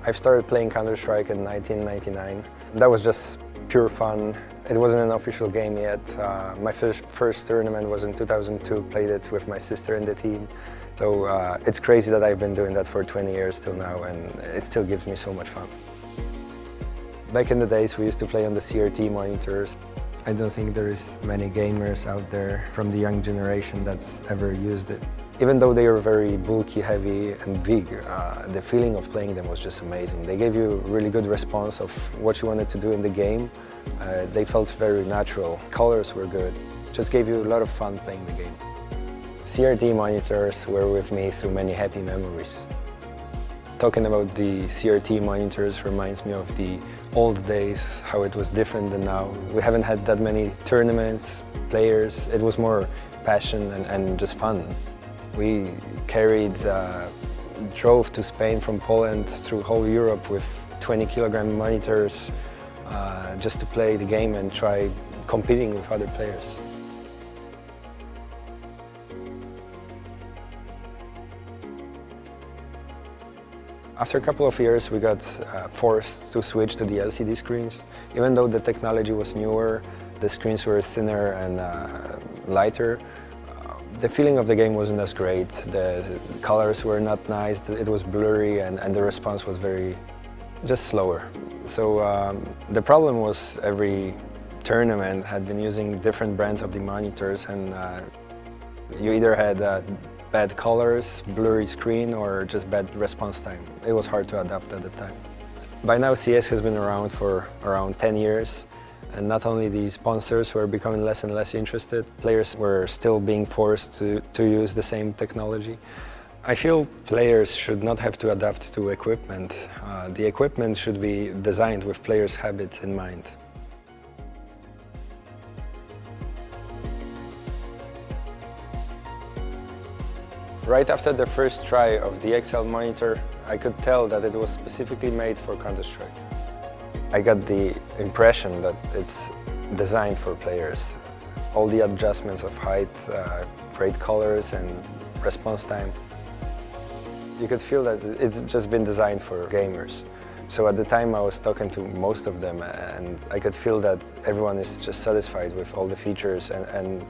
I started playing Counter-Strike in 1999. That was just pure fun. It wasn't an official game yet. My first tournament was in 2002, played it with my sister in the team. So it's crazy that I've been doing that for 20 years till now, and it still gives me so much fun. Back in the days, we used to play on the CRT monitors. I don't think there is many gamers out there from the young generation that's ever used it. Even though they were very bulky, heavy and big, the feeling of playing them was just amazing. They gave you a really good response of what you wanted to do in the game. They felt very natural. Colors were good. Just gave you a lot of fun playing the game. CRT monitors were with me through many happy memories. Talking about the CRT monitors reminds me of the old days, how it was different than now. We haven't had that many tournaments, players. It was more passion and just fun. We drove to Spain from Poland through whole Europe with 20-kilogram monitors just to play the game and try competing with other players. After a couple of years, we got forced to switch to the LCD screens. Even though the technology was newer, the screens were thinner and lighter, the feeling of the game wasn't as great. The colors were not nice, it was blurry, and the response was just slower. So the problem was every tournament had been using different brands of the monitors, and you either had bad colors, blurry screen, or just bad response time. It was hard to adapt at the time. By now, CS has been around for around 10 years. And not only the sponsors were becoming less and less interested, players were still being forced to use the same technology. I feel players should not have to adapt to equipment. The equipment should be designed with players' habits in mind. Right after the first try of the XL monitor, I could tell that it was specifically made for Counter-Strike. I got the impression that it's designed for players. All the adjustments of height, great colors and response time. You could feel that it's just been designed for gamers. So at the time I was talking to most of them, and I could feel that everyone is just satisfied with all the features and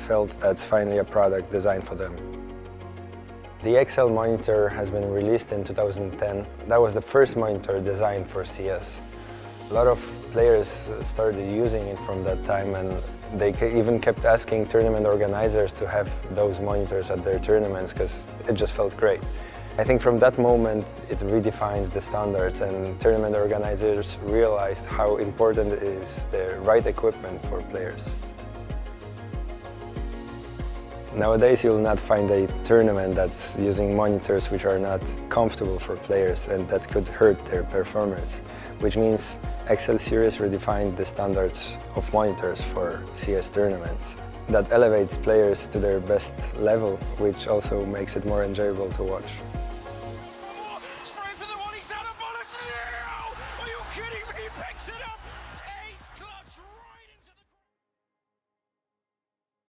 felt that's finally a product designed for them. The XL monitor has been released in 2010. That was the first monitor designed for CS. A lot of players started using it from that time, and they even kept asking tournament organizers to have those monitors at their tournaments because it just felt great. I think from that moment it redefined the standards, and tournament organizers realized how important it is the right equipment for players. Nowadays you will not find a tournament that's using monitors which are not comfortable for players and that could hurt their performance, which means XL Series redefined the standards of monitors for CS tournaments. That elevates players to their best level, which also makes it more enjoyable to watch.